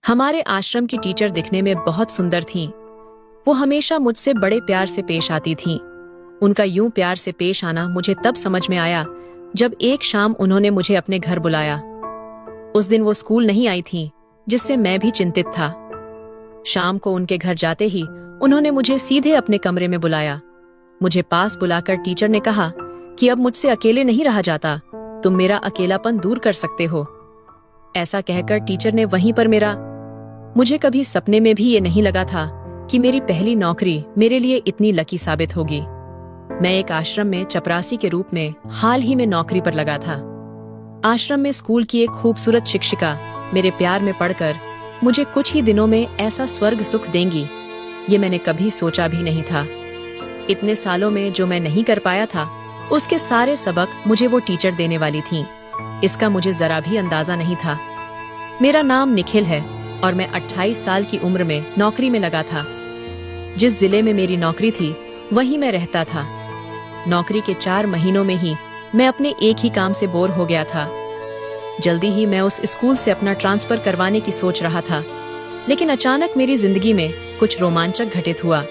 हमारे आश्रम की टीचर दिखने में बहुत सुंदर थीं। वो हमेशा मुझसे बड़े प्यार से पेश आती थीं। उनका यूं प्यार से पेश आना मुझे तब समझ में आया जब एक शाम उन्होंने मुझे अपने घर बुलाया। उस दिन वो स्कूल नहीं आई थीं, जिससे मैं भी चिंतित था। शाम को उनके घर जाते ही उन्होंने मुझे सीधे अपने कमरे में बुलाया। मुझे पास बुलाकर टीचर ने कहा कि अब मुझसे अकेले नहीं रहा जाता, तुम मेरा अकेलापन दूर कर सकते हो। ऐसा कहकर टीचर ने वहीं पर मुझे कभी सपने में भी ये नहीं लगा था कि मेरी पहली नौकरी मेरे लिए इतनी लकी साबित होगी। मैं एक आश्रम में चपरासी के रूप में हाल ही में नौकरी पर लगा था। आश्रम में स्कूल की एक खूबसूरत शिक्षिका मेरे प्यार में पड़कर मुझे कुछ ही दिनों में ऐसा स्वर्ग सुख देंगी, ये मैंने कभी सोचा भी नहीं था। इतने सालों में जो मैं नहीं कर पाया था, उसके सारे सबक मुझे वो टीचर देने वाली थीं। इसका मुझे जरा भी अंदाजा नहीं था। मेरा नाम निखिल है और मैं 28 साल की उम्र में नौकरी में लगा था। जिस जिले में मेरी नौकरी थी वहीं मैं रहता था। नौकरी के 4 महीनों में ही मैं अपने एक ही काम से बोर हो गया था। जल्दी ही मैं उस स्कूल से अपना ट्रांसफर करवाने की सोच रहा था, लेकिन अचानक मेरी जिंदगी में कुछ रोमांचक घटित हुआ।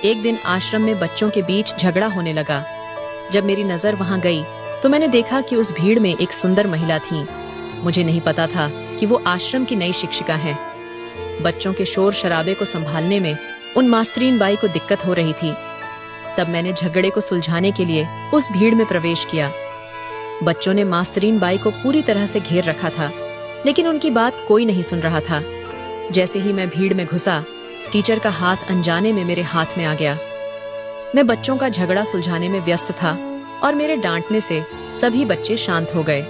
एक दिन आश्रम में बच्चों के बीच झगड़ा होने लगा। जब मेरी नजर वहां गई तो मैंने देखा कि उस भीड़ में एक सुंदर महिला थी। मुझे नहीं पता था कि वो आश्रम की नई शिक्षिका हैं। बच्चों के शोर शराबे को संभालने में उन मास्तरीन बाई को दिक्कत हो रही थी। तब मैंने झगड़े को सुलझाने के लिए उस भीड़ में प्रवेश किया। बच्चों ने मास्तरीन बाई को पूरी तरह से घेर रखा था, लेकिन उनकी बात कोई नहीं सुन रहा था। जैसे ही मैं भीड़ में घुसा, टीचर का हाथ अनजाने में मेरे हाथ में आ गया। मैं बच्चों का झगड़ा सुलझाने में व्यस्त था और मेरे डांटने से सभी बच्चे शांत हो गए।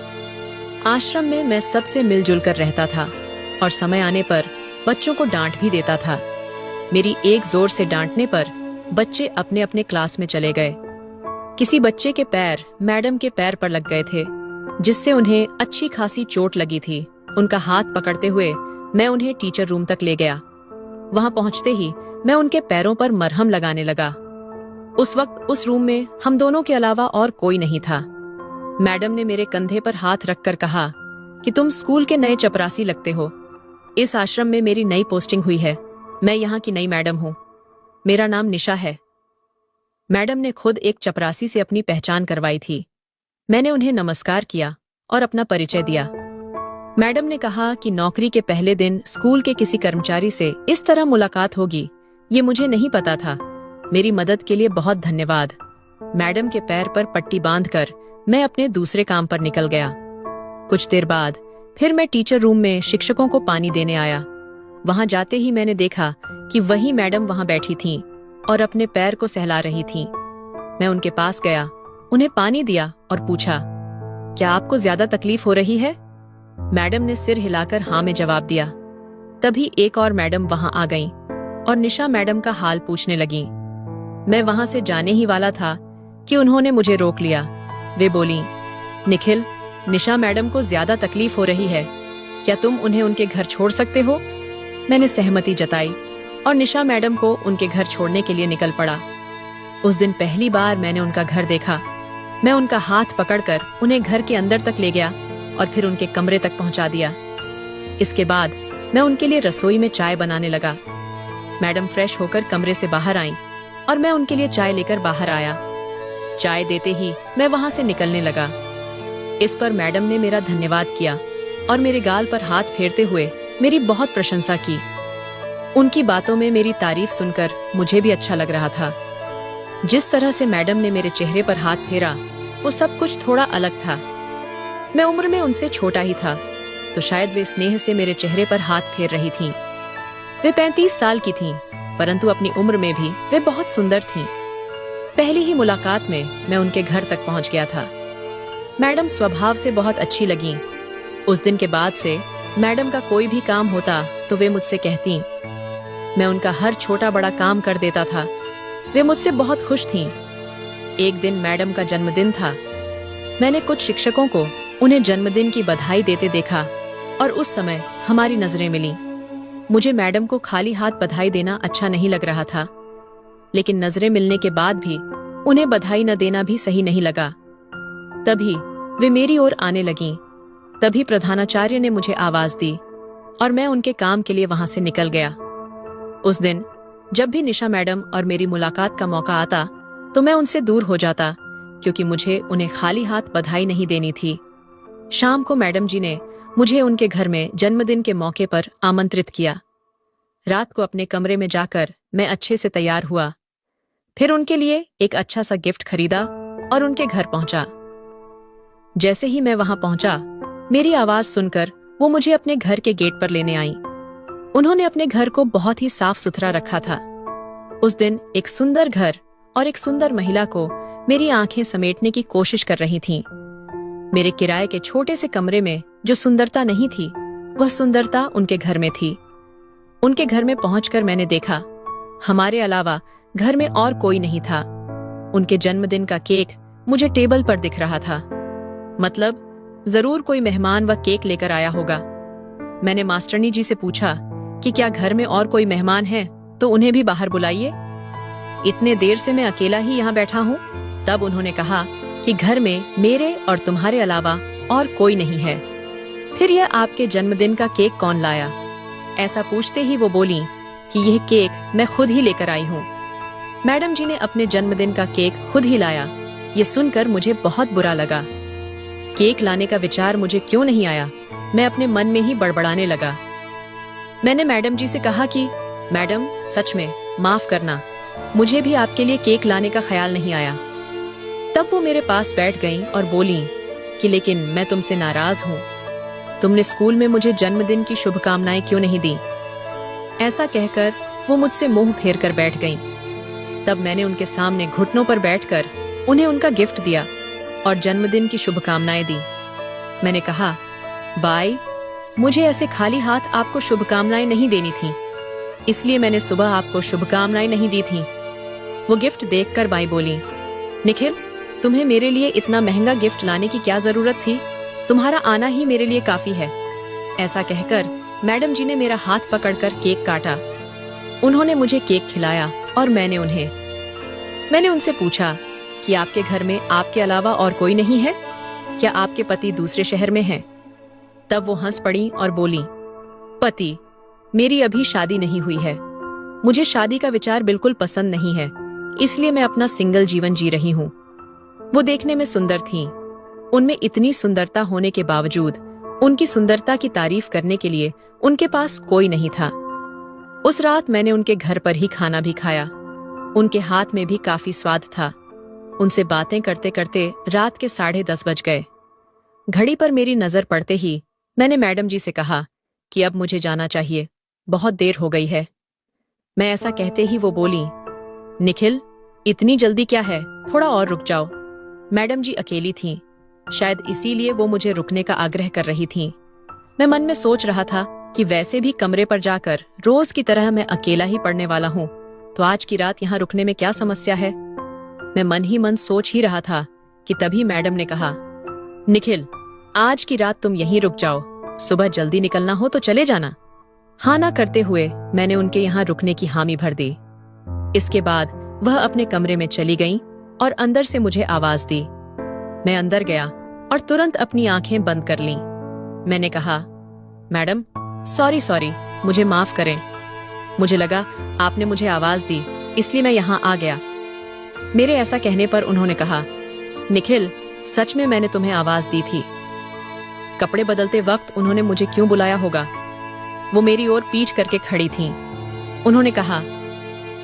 आश्रम में मैं सबसे मिलजुल कर रहता था और समय आने पर बच्चों को डांट भी देता था। मेरी एक जोर से डांटने पर बच्चे अपने अपने क्लास में चले गए। किसी बच्चे के पैर मैडम के पैर पर लग गए थे, जिससे उन्हें अच्छी खासी चोट लगी थी। उनका हाथ पकड़ते हुए मैं उन्हें टीचर रूम तक ले गया। वहां पहुंचते ही मैं उनके पैरों पर मरहम लगाने लगा। उस वक्त उस रूम में हम दोनों के अलावा और कोई नहीं था। मैडम ने मेरे कंधे पर हाथ रखकर कहा कि तुम स्कूल के नए चपरासी लगते हो। इस आश्रम में मेरी नई पोस्टिंग हुई है। मैं यहाँ की नई मैडम हूँ। मेरा नाम निशा है। मैडम ने खुद एक चपरासी से अपनी पहचान करवाई थी। मैंने उन्हें नमस्कार किया और अपना परिचय दिया। मैडम ने कहा कि नौकरी के पहले दिन स्कूल के किसी कर्मचारी से इस तरह मुलाकात होगी, ये मुझे नहीं पता था। मेरी मदद के लिए बहुत धन्यवाद। मैडम के पैर पर पट्टी बांधकर मैं अपने दूसरे काम पर निकल गया। कुछ देर बाद फिर मैं टीचर रूम में शिक्षकों को पानी देने आया। वहां जाते ही मैंने देखा कि वही मैडम वहां बैठी थीं और अपने पैर को सहला रही थीं। मैं उनके पास गया, उन्हें पानी दिया और पूछा, क्या आपको ज्यादा तकलीफ हो रही है? मैडम ने सिर हिलाकर हाँ में जवाब दिया। तभी एक और मैडम वहां आ गईं और निशा मैडम का हाल पूछने लगीं। मैं वहां से जाने ही वाला था कि उन्होंने मुझे रोक लिया। वे बोलीं, निखिल, निशा मैडम को ज्यादा तकलीफ हो रही है, क्या तुम उन्हें उनके घर छोड़ सकते हो? मैंने सहमति जताई और निशा मैडम को उनके घर छोड़ने के लिए निकल पड़ा। उस दिन पहली बार मैंने उनका घर देखा। मैं उनका हाथ पकड़कर उन्हें घर के अंदर तक ले गया और फिर उनके कमरे तक पहुंचा दिया। इसके बाद मैं उनके लिए रसोई में चाय बनाने लगा। मैडम फ्रेश होकर कमरे से बाहर आईं और मैं उनके लिए चाय लेकर बाहर आया। चाय देते ही मैं वहां से निकलने लगा। इस पर मैडम ने मेरा धन्यवाद किया और मेरे गाल पर हाथ फेरते हुए मेरी बहुत प्रशंसा की। उनकी बातों में मेरी तारीफ सुनकर मुझे भी अच्छा लग रहा था। जिस तरह से मैडम ने मेरे चेहरे पर हाथ फेरा, वो सब कुछ थोड़ा अलग था। मैं उम्र में उनसे छोटा ही था, तो शायद वे स्नेह से मेरे चेहरे पर हाथ फेर रही थीं। वे 35 साल की थीं, परंतु अपनी उम्र में भी वे बहुत सुंदर थीं। पहली ही मुलाकात में मैं उनके घर तक पहुंच गया था। मैडम स्वभाव से बहुत अच्छी लगीं। उस दिन के बाद से मैडम का कोई भी काम होता तो वे मुझसे कहतीं। मैं उनका हर छोटा बड़ा काम कर देता था। वे मुझसे बहुत खुश थीं। एक दिन मैडम का जन्मदिन था। मैंने कुछ शिक्षकों को उन्हें जन्मदिन की बधाई देते देखा और उस समय हमारी नजरें मिली। मुझे मैडम को खाली हाथ बधाई देना अच्छा नहीं लग रहा था, लेकिन नजरें मिलने के बाद भी उन्हें बधाई न देना भी सही नहीं लगा। तभी वे मेरी ओर आने लगीं। तभी प्रधानाचार्य ने मुझे आवाज दी और मैं उनके काम के लिए वहां से निकल गया। उस दिन जब भी निशा मैडम और मेरी मुलाकात का मौका आता तो मैं उनसे दूर हो जाता, क्योंकि मुझे उन्हें खाली हाथ बधाई नहीं देनी थी। शाम को मैडम जी ने मुझे उनके घर में जन्मदिन के मौके पर आमंत्रित किया। रात को अपने कमरे में जाकर मैं अच्छे से तैयार हुआ, फिर उनके लिए एक अच्छा सा गिफ्ट खरीदा और उनके घर पहुंचा। जैसे ही मैं वहां पहुंचा, मेरी आवाज सुनकर वो मुझे अपने घर के गेट पर लेने आई। उन्होंने अपने घर को बहुत ही साफ सुथरा रखा था। उस दिन एक सुंदर घर और एक सुंदर महिला को मेरी आंखें समेटने की कोशिश कर रही थीं। मेरे किराए के छोटे से कमरे में जो सुंदरता नहीं थी, वह सुंदरता उनके घर में थी। उनके घर में पहुंचकर मैंने देखा, हमारे अलावा घर में और कोई नहीं था। उनके जन्मदिन का केक मुझे टेबल पर दिख रहा था। मतलब जरूर कोई मेहमान वह केक लेकर आया होगा। मैंने मास्टरनी जी से पूछा कि क्या घर में और कोई मेहमान है तो उन्हें भी बाहर बुलाइए। इतने देर से मैं अकेला ही यहाँ बैठा हूँ। तब उन्होंने कहा कि घर में मेरे और तुम्हारे अलावा और कोई नहीं है। फिर यह आपके जन्मदिन का केक कौन लाया? ऐसा पूछते ही वो बोली कि यह केक मैं खुद ही लेकर आई हूँ। मैडम जी ने अपने जन्मदिन का केक खुद ही लाया। ये सुनकर मुझे बहुत बुरा लगा। केक लाने का विचार मुझे क्यों नहीं आया? मैं अपने मन में ही बड़बड़ाने लगा। मैंने मैडम जी से कहा कि मैडम, सच में माफ करना, मुझे भी आपके लिए केक लाने का ख्याल नहीं आया। तब वो मेरे पास बैठ गईं और बोली कि लेकिन मैं तुमसे नाराज हूँ। तुमने स्कूल में मुझे जन्मदिन की शुभकामनाएं क्यों नहीं दी? ऐसा कहकर वो मुझसे मुंह फेर कर बैठ गईं। तब मैंने उनके सामने घुटनों पर बैठकर उन्हें उनका गिफ्ट दिया और जन्मदिन की शुभकामनाएं दी। मैंने कहा, बाई, मुझे ऐसे खाली हाथ आपको शुभकामनाएं नहीं देनी थी, इसलिए मैंने सुबह आपको शुभकामनाएं नहीं दी थी। वो गिफ्ट देखकर बाई बोली, निखिल, तुम्हें मेरे लिए इतना महंगा गिफ्ट लाने की क्या जरूरत थी? तुम्हारा आना ही मेरे लिए काफी है। ऐसा कहकर मैडम जी ने मेरा हाथ पकड़कर केक काटा। उन्होंने मुझे केक खिलाया और मैंने उनसे पूछा कि आपके घर में आपके अलावा और कोई नहीं है? क्या आपके पति दूसरे शहर में हैं? तब वो हंस पड़ी और बोली, पति? मेरी अभी शादी नहीं हुई है। मुझे शादी का विचार बिल्कुल पसंद नहीं है, इसलिए मैं अपना सिंगल जीवन जी रही हूँ। वो देखने में सुंदर थीं। उनमें इतनी सुंदरता होने के बावजूद उनकी सुंदरता की तारीफ करने के लिए उनके पास कोई नहीं था। उस रात मैंने उनके घर पर ही खाना भी खाया। उनके हाथ में भी काफी स्वाद था। उनसे बातें करते करते रात के 10:30 बज गए। घड़ी पर मेरी नजर पड़ते ही मैंने मैडम जी से कहा कि अब मुझे जाना चाहिए, बहुत देर हो गई है। मैं ऐसा कहते ही वो बोली, निखिल, इतनी जल्दी क्या है, थोड़ा और रुक जाओ। मैडम जी अकेली थीं, शायद इसीलिए वो मुझे रुकने का आग्रह कर रही थीं। मैं मन में सोच रहा था कि वैसे भी कमरे पर जाकर रोज की तरह मैं अकेला ही पढ़ने वाला हूँ, तो आज की रात यहाँ रुकने में क्या समस्या है। मैं मन ही मन सोच ही रहा था कि तभी मैडम ने कहा, निखिल, आज की रात तुम यहीं रुक जाओ, सुबह जल्दी निकलना हो तो चले जाना। हाँ ना करते हुए मैंने उनके यहाँ रुकने की हामी भर दी। इसके बाद वह अपने कमरे में चली गईं और अंदर से मुझे आवाज दी। मैं अंदर गया और तुरंत अपनी आंखें बंद कर लीं। मैंने कहा, मैडम, सॉरी, मुझे माफ करें। मुझे लगा आपने मुझे आवाज दी, इसलिए मैं यहाँ आ गया। मेरे ऐसा कहने पर उन्होंने कहा, निखिल, सच में मैंने तुम्हें आवाज दी थी। कपड़े बदलते वक्त उन्होंने मुझे क्यों बुलाया होगा? वो मेरी ओर पीठ करके खड़ी थीं। उन्होंने कहा,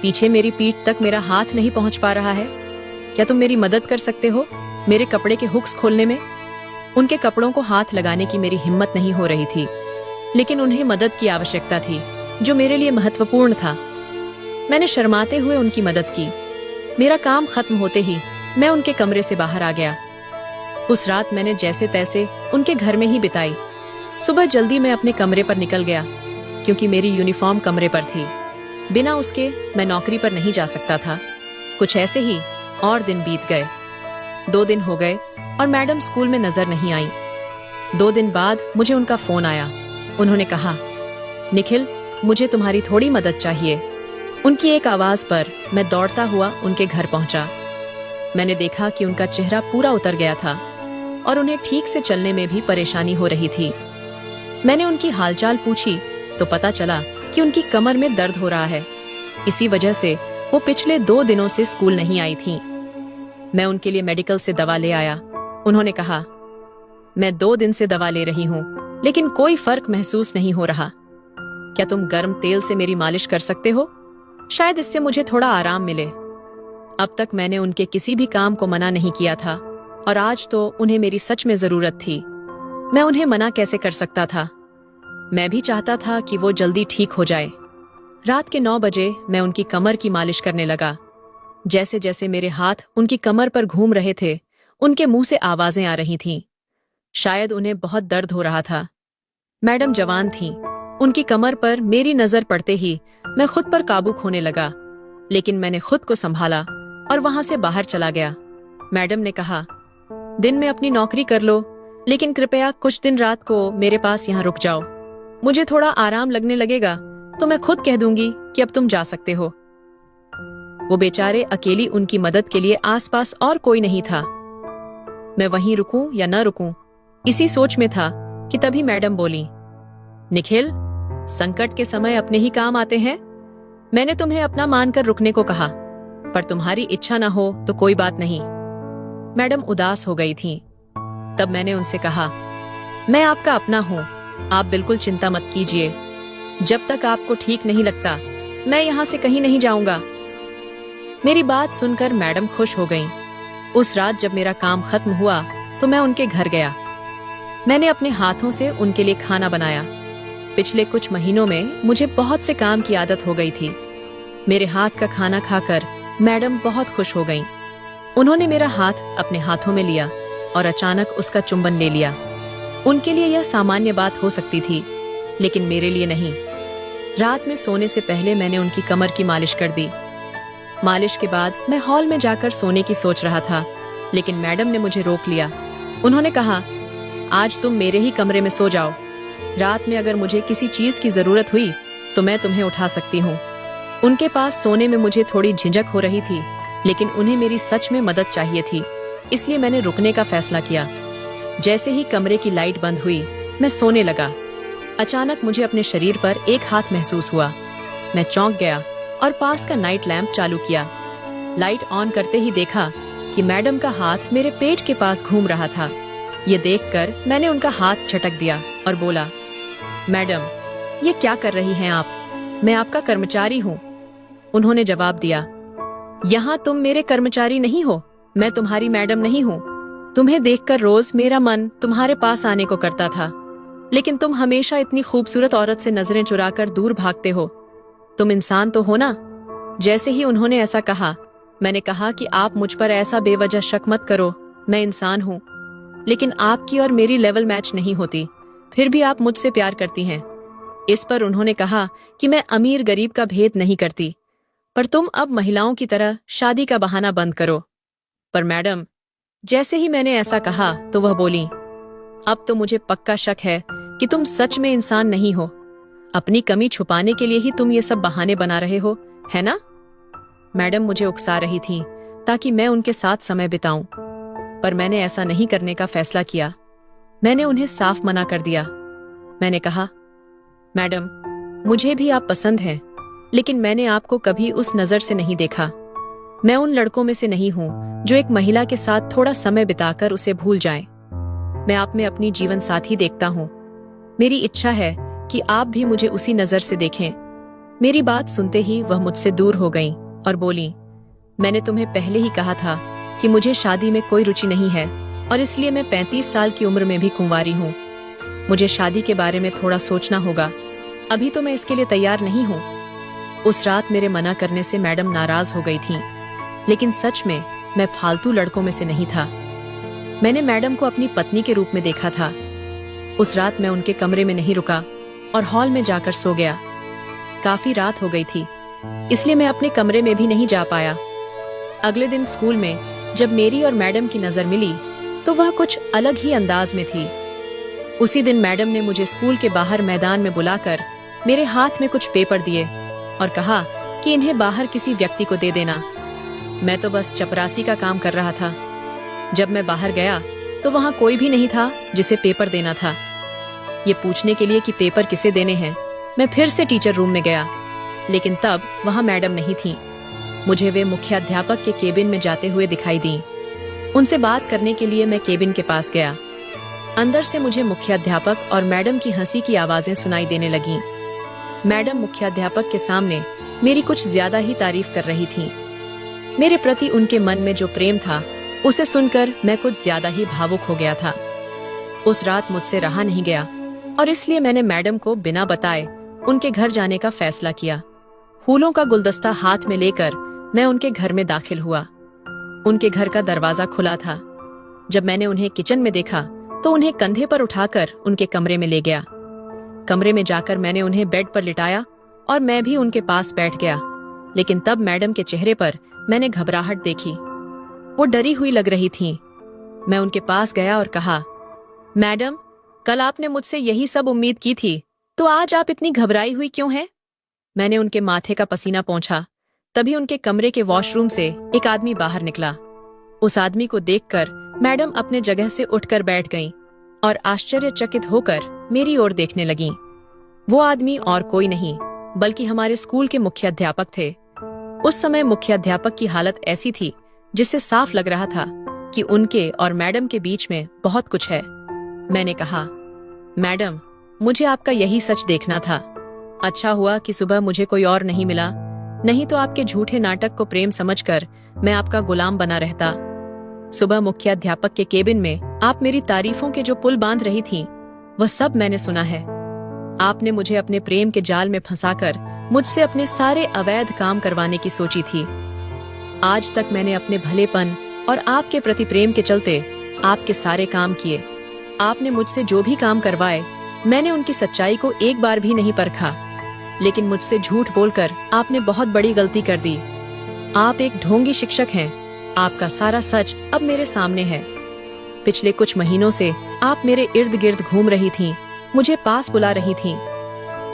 पीछे मेरी पीठ तक मेरा हाथ नहीं पहुंच पा रहा है, क्या तुम मेरी मदद कर सकते हो मेरे कपड़े के हुक्स खोलने में? उनके कपड़ों को हाथ लगाने की मेरी हिम्मत नहीं हो रही थी, लेकिन उन्हें मदद की आवश्यकता थी, जो मेरे लिए महत्वपूर्ण था। मैंने शर्माते हुए उनकी मदद की। मेरा काम खत्म होते ही मैं उनके कमरे से बाहर आ गया। उस रात मैंने जैसे तैसे उनके घर में ही बिताई। सुबह जल्दी मैं अपने कमरे पर निकल गया, क्योंकि मेरी यूनिफॉर्म कमरे पर थी। बिना उसके मैं नौकरी पर नहीं जा सकता था। कुछ ऐसे ही और दिन बीत गए। 2 दिन हो गए और मैडम स्कूल में नजर नहीं आई। 2 दिन बाद मुझे उनका फोन आया। उन्होंने कहा, निखिल, मुझे तुम्हारी थोड़ी मदद चाहिए। उनकी एक आवाज पर मैं दौड़ता हुआ उनके घर पहुंचा। मैंने देखा कि उनका चेहरा पूरा उतर गया था और उन्हें ठीक से चलने में भी परेशानी हो रही थी। मैंने उनकी हालचाल पूछी तो पता चला कि उनकी कमर में दर्द हो रहा है। इसी वजह से वो पिछले 2 दिनों से स्कूल नहीं आई थीं। मैं उनके लिए मेडिकल से दवा ले आया। उन्होंने कहा, मैं 2 दिन से दवा ले रही हूँ, लेकिन कोई फर्क महसूस नहीं हो रहा। क्या तुम गर्म तेल से मेरी मालिश कर सकते हो? शायद इससे मुझे थोड़ा आराम मिले। अब तक मैंने उनके किसी भी काम को मना नहीं किया था, और आज तो उन्हें मेरी सच में जरूरत थी। मैं उन्हें मना कैसे कर सकता था? मैं भी चाहता था कि वो जल्दी ठीक हो जाए। रात के 9 बजे मैं उनकी कमर की मालिश करने लगा। जैसे जैसे मेरे हाथ उनकी कमर पर घूम रहे थे, उनके मुंह से आवाजें आ रही थीं। शायद उन्हें बहुत दर्द हो रहा था। मैडम जवान थीं। उनकी कमर पर मेरी नजर पड़ते ही मैं खुद पर काबू खोने लगा, लेकिन मैंने खुद को संभाला और वहां से बाहर चला गया। मैडम ने कहा, दिन में अपनी नौकरी कर लो, लेकिन कृपया कुछ दिन रात को मेरे पास यहाँ रुक जाओ। मुझे थोड़ा आराम लगने लगेगा तो मैं खुद कह दूंगी कि अब तुम जा सकते हो। वो बेचारे अकेली उनकी मदद के लिए आसपास और कोई नहीं था। मैं वहीं रुकूं या न रुकूं, इसी सोच में था कि तभी मैडम बोली, निखिल, संकट के समय अपने ही काम आते हैं। मैंने तुम्हें अपना मानकर रुकने को कहा, पर तुम्हारी इच्छा ना हो तो कोई बात नहीं। मैडम उदास हो गई थीं। तब मैंने उनसे कहा, मैं आपका अपना हूं, आप बिल्कुल चिंता मत कीजिए। जब तक आपको ठीक नहीं लगता, मैं यहाँ से कहीं नहीं जाऊंगा। मेरी बात सुनकर मैडम खुश हो गईं। उस रात जब मेरा काम खत्म हुआ तो मैं उनके घर गया। मैंने अपने हाथों से उनके लिए खाना बनाया। पिछले कुछ महीनों में मुझे बहुत से काम की आदत हो गई थी। मेरे हाथ का खाना खाकर मैडम बहुत खुश हो गईं। उन्होंने मेरा हाथ अपने हाथों में लिया और अचानक उसका चुंबन ले लिया। उनके लिए यह सामान्य बात हो सकती थी, लेकिन मेरे लिए नहीं। रात में सोने से पहले मैंने उनकी कमर की मालिश कर दी। मालिश के बाद मैं हॉल में जाकर सोने की सोच रहा था, लेकिन मैडम ने मुझे रोक लिया। उन्होंने कहा, आज तुम मेरे ही कमरे में सो जाओ। रात में अगर मुझे किसी चीज की जरूरत हुई तो मैं तुम्हें उठा सकती हूँ। उनके पास सोने में मुझे थोड़ी झिझक हो रही थी, लेकिन उन्हें मेरी सच में मदद चाहिए थी, इसलिए मैंने रुकने का फैसला किया। जैसे ही कमरे की लाइट बंद हुई, मैं सोने लगा। अचानक मुझे अपने शरीर पर एक हाथ महसूस हुआ। मैं चौंक गया और पास का नाइट लैंप चालू किया। लाइट ऑन करते ही देखा कि मैडम का हाथ मेरे पेट के पास घूम रहा था। ये देखकर मैंने उनका हाथ झटक दिया और बोला, मैडम, ये क्या कर रही हैं आप? मैं आपका कर्मचारी हूँ। उन्होंने जवाब दिया, यहाँ तुम मेरे कर्मचारी नहीं हो, मैं तुम्हारी मैडम नहीं हूँ। तुम्हें देखकर रोज मेरा मन तुम्हारे पास आने को करता था, लेकिन तुम हमेशा इतनी खूबसूरत औरत से नजरें चुराकर दूर भागते हो। तुम इंसान तो हो ना? जैसे ही उन्होंने ऐसा कहा, मैंने कहा कि आप मुझ पर ऐसा बेवजह शक मत करो। मैं इंसान हूँ, लेकिन आपकी और मेरी लेवल मैच नहीं होती, फिर भी आप मुझसे प्यार करती हैं। इस पर उन्होंने कहा कि मैं अमीर गरीब का भेद नहीं करती, पर तुम अब महिलाओं की तरह शादी का बहाना बंद करो। पर मैडम, जैसे ही मैंने ऐसा कहा तो वह बोली, अब तो मुझे पक्का शक है कि तुम सच में इंसान नहीं हो। अपनी कमी छुपाने के लिए ही तुम ये सब बहाने बना रहे हो, है ना? मैडम मुझे उकसा रही थी ताकि मैं उनके साथ समय बिताऊं, पर मैंने ऐसा नहीं करने का फैसला किया। मैंने उन्हें साफ मना कर दिया। मैंने कहा, मैडम, मुझे भी आप पसंद हैं, लेकिन मैंने आपको कभी उस नजर से नहीं देखा। मैं उन लड़कों में से नहीं हूँ जो एक महिला के साथ थोड़ा समय बिताकर उसे भूल जाएं। मैं आप में अपनी जीवन साथी देखता हूँ। मेरी इच्छा है कि आप भी मुझे उसी नजर से देखें। मेरी बात सुनते ही वह मुझसे दूर हो गईं और बोली, मैंने तुम्हें पहले ही कहा था कि मुझे शादी में कोई रुचि नहीं है, और इसलिए मैं 35 साल की उम्र में भी कुंवारी हूँ। मुझे शादी के बारे में थोड़ा सोचना होगा। अभी तो मैं इसके लिए तैयार नहीं हूँ। उस रात मेरे मना करने से मैडम नाराज हो गई थीं, लेकिन सच में मैं फालतू लड़कों में से नहीं था। मैंने मैडम को अपनी पत्नी के रूप में देखा था। उस रात मैं उनके कमरे में नहीं रुका और हॉल में जाकर सो गया। काफी रात हो गई थी, इसलिए मैं अपने कमरे में भी नहीं जा पाया। अगले दिन स्कूल में जब मेरी और मैडम की नजर मिली तो वह कुछ अलग ही अंदाज में थी। उसी दिन मैडम ने मुझे स्कूल के बाहर मैदान में बुलाकर मेरे हाथ में कुछ पेपर दिए और कहा कि इन्हें बाहर किसी व्यक्ति को दे देना। मैं तो बस चपरासी का काम कर रहा था। जब मैं बाहर गया तो वहां कोई भी नहीं था जिसे पेपर देना था। ये पूछने के लिए कि पेपर किसे देने हैं, मैं फिर से टीचर रूम में गया, लेकिन तब वहां मैडम नहीं थी। मुझे वे मुख्याध्यापक के केबिन में जाते हुए दिखाई दी। उनसे बात करने के लिए मैं केबिन के पास गया। अंदर से मुझे मुख्याध्यापक और मैडम की हंसी की आवाजें सुनाई देने लगीं। मैडम मुख्याध्यापक के सामने मेरी कुछ ज्यादा ही तारीफ कर रही थी। मेरे प्रति उनके मन में जो प्रेम था, उसे सुनकर मैं कुछ ज्यादा ही भावुक हो गया था। उस रात मुझसे रहा नहीं गया और इसलिए मैंने मैडम को बिना बताए उनके घर जाने का फैसला किया। फूलों का गुलदस्ता हाथ में लेकर मैं उनके घर में दाखिल हुआ। उनके घर का दरवाजा खुला था। जब मैंने उन्हें किचन में देखा तो उन्हें कंधे पर उठाकर उनके कमरे में ले गया। कमरे में जाकर मैंने उन्हें बेड पर लिटाया और मैं भी उनके पास बैठ गया, लेकिन तब मैडम के चेहरे पर मैंने घबराहट देखी। वो डरी हुई लग रही थीं। मैं उनके पास गया और कहा, मैडम, कल आपने मुझसे यही सब उम्मीद की थी, तो आज आप इतनी घबराई हुई क्यों हैं? मैंने उनके माथे का पसीना पोंछा। तभी उनके कमरे के वॉशरूम से एक आदमी बाहर निकला। उस आदमी को देखकर मैडम अपने जगह से उठकर बैठ गईं और आश्चर्यचकित होकर मेरी ओर देखने लगीं। वो आदमी और कोई नहीं बल्कि हमारे स्कूल के मुख्याध्यापक थे। उस समय मुख्याध्यापक की हालत ऐसी थी जिससे साफ लग रहा था कि उनके और मैडम के बीच में बहुत कुछ है। मैंने कहा, मैडम, मुझे आपका यही सच देखना था। अच्छा हुआ कि सुबह मुझे कोई और नहीं मिला, नहीं तो आपके झूठे नाटक को प्रेम समझकर मैं आपका गुलाम बना रहता। सुबह मुख्याध्यापक के केबिन में आप मेरी तारीफों के जो पुल बांध रही थीं, वह सब मैंने सुना है। आपने मुझे अपने प्रेम के जाल में फंसाकर मुझसे अपने सारे अवैध काम करवाने की सोची थी। आज तक मैंने अपने भलेपन और आपके प्रति प्रेम के चलते आपके सारे काम किए। आपने मुझसे जो भी काम करवाए, मैंने उनकी सच्चाई को एक बार भी नहीं परखा, लेकिन मुझसे झूठ बोलकर आपने बहुत बड़ी गलती कर दी। आप एक ढोंगी शिक्षक हैं। आपका सारा सच अब मेरे सामने है। पिछले कुछ महीनों से आप मेरे इर्द गिर्द घूम रही थीं, मुझे पास बुला रही थीं।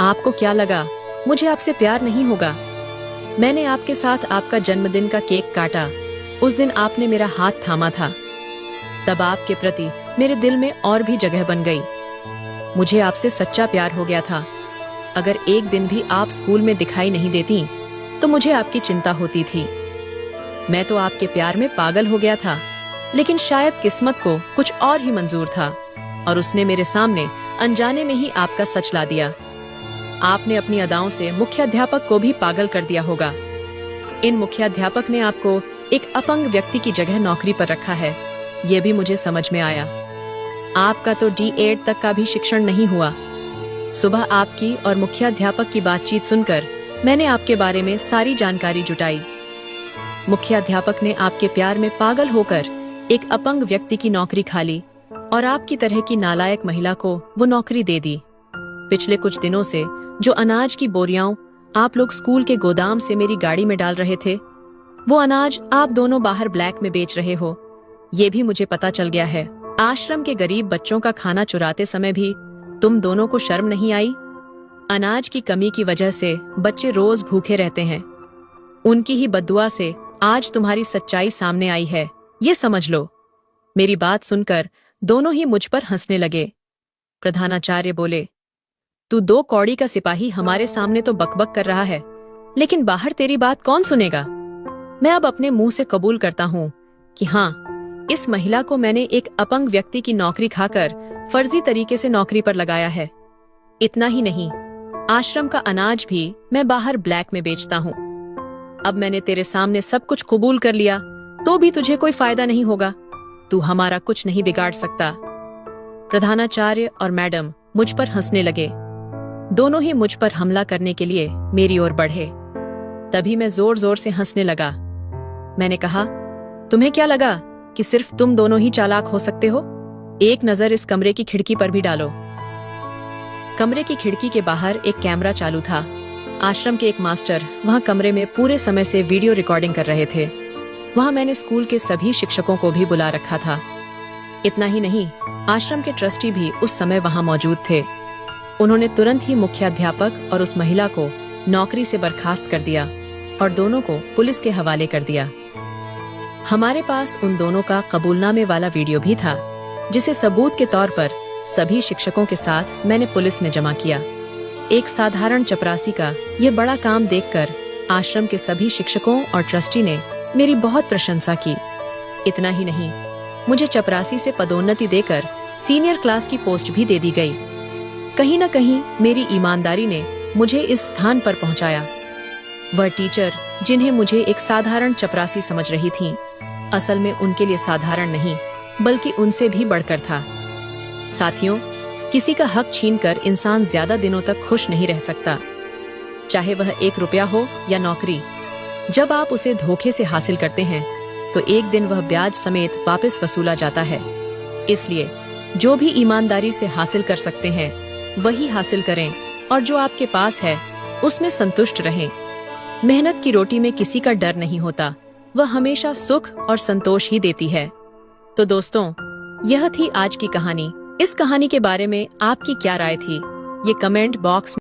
आपको क्या लगा मुझे आपसे प्यार नहीं होगा? मैंने आपके साथ आपका जन्मदिन का केक काटा। उस दिन आपने मेरा हाथ थामा था। तब आपके प्रति मेरे दिल में और भी जगह बन गई। मुझे आपसे सच्चा प्यार हो गया था। अगर एक दिन भी आप स्कूल में दिखाई नहीं देती तो मुझे आपकी चिंता होती थी। मैं तो आपके प्यार में पागल हो गया था, लेकिन शायद किस्मत को कुछ और ही मंजूर था और उसने मेरे सामने अनजाने में ही आपका सच ला दिया। आपने अपनी अदाओं से मुख्याध्यापक को भी पागल कर दिया होगा। इन मुख्याध्यापक ने आपको एक अपंग व्यक्ति की जगह नौकरी पर रखा है, ये भी मुझे समझ में आया। आपका तो D8 तक का भी शिक्षण नहीं हुआ। सुबह आपकी और मुख्याध्यापक की बातचीत सुनकर मैंने आपके बारे में सारी जानकारी जुटाई। मुख्याध्यापक ने आपके प्यार में पागल होकर एक अपंग व्यक्ति की नौकरी खा ली और आपकी तरह की नालायक महिला को वो नौकरी दे दी। पिछले कुछ दिनों से जो अनाज की बोरियां आप लोग स्कूल के गोदाम से मेरी गाड़ी में डाल रहे थे, वो अनाज आप दोनों बाहर ब्लैक में बेच रहे हो, ये भी मुझे पता चल गया है। आश्रम के गरीब बच्चों का खाना चुराते समय भी तुम दोनों को शर्म नहीं आई? अनाज की कमी की वजह से बच्चे रोज भूखे रहते हैं। उनकी ही बद्दुआ से आज तुम्हारी सच्चाई सामने आई है, ये समझ लो। मेरी बात सुनकर दोनों ही मुझ पर हंसने लगे। प्रधानाचार्य बोले, तू 2 कौड़ी का सिपाही हमारे सामने तो बकबक कर रहा है, लेकिन बाहर तेरी बात कौन सुनेगा? मैं अब अपने मुंह से कबूल करता हूँ कि हाँ, इस महिला को मैंने एक अपंग व्यक्ति की नौकरी खाकर फर्जी तरीके से नौकरी पर लगाया है। इतना ही नहीं, आश्रम का अनाज भी मैं बाहर ब्लैक में बेचता हूँ। अब मैंने तेरे सामने सब कुछ कबूल कर लिया तो भी तुझे कोई फायदा नहीं होगा। तू हमारा कुछ नहीं बिगाड़ सकता। प्रधानाचार्य और मैडम मुझ पर हंसने लगे। दोनों ही मुझ पर हमला करने के लिए मेरी ओर बढ़े। तभी मैं जोर जोर से हंसने लगा। मैंने कहा, तुम्हें क्या लगा कि सिर्फ तुम दोनों ही चालाक हो सकते हो? एक नजर इस कमरे की खिड़की पर भी डालो। कमरे की खिड़की के बाहर एक कैमरा चालू था। आश्रम के एक मास्टर वहां कमरे में पूरे समय से वीडियो रिकॉर्डिंग कर रहे थे। वहां मैंने स्कूल के सभी शिक्षकों को भी बुला रखा था। इतना ही नहीं, आश्रम के ट्रस्टी भी उस समय वहां मौजूद थे। उन्होंने तुरंत ही मुख्याध्यापक और उस महिला को नौकरी से बर्खास्त कर दिया और दोनों को पुलिस के हवाले कर दिया। हमारे पास उन दोनों का कबूलनामे वाला वीडियो भी था, जिसे सबूत के तौर पर सभी शिक्षकों के साथ मैंने पुलिस में जमा किया। एक साधारण चपरासी का ये बड़ा काम देखकर आश्रम के सभी शिक्षकों और ट्रस्टी ने मेरी बहुत प्रशंसा की। इतना ही नहीं, मुझे चपरासी से पदोन्नति देकर सीनियर क्लास की पोस्ट भी दे दी गई। कहीं न कहीं मेरी ईमानदारी ने मुझे इस स्थान पर पहुंचाया। वह टीचर जिन्हें मुझे एक साधारण चपरासी समझ रही थीं, असल में उनके लिए साधारण नहीं बल्कि उनसे भी बढ़कर था। साथियों, किसी का हक छीनकर इंसान ज्यादा दिनों तक खुश नहीं रह सकता, चाहे वह 1 रुपया हो या नौकरी। जब आप उसे धोखे से हासिल करते हैं तो एक दिन वह ब्याज समेत वापस वसूला जाता है। इसलिए जो भी ईमानदारी से हासिल कर सकते हैं वही हासिल करें और जो आपके पास है उसमें संतुष्ट रहें। मेहनत की रोटी में किसी का डर नहीं होता, वह हमेशा सुख और संतोष ही देती है। तो दोस्तों, यह थी आज की कहानी। इस कहानी के बारे में आपकी क्या राय थी, ये कमेंट बॉक्स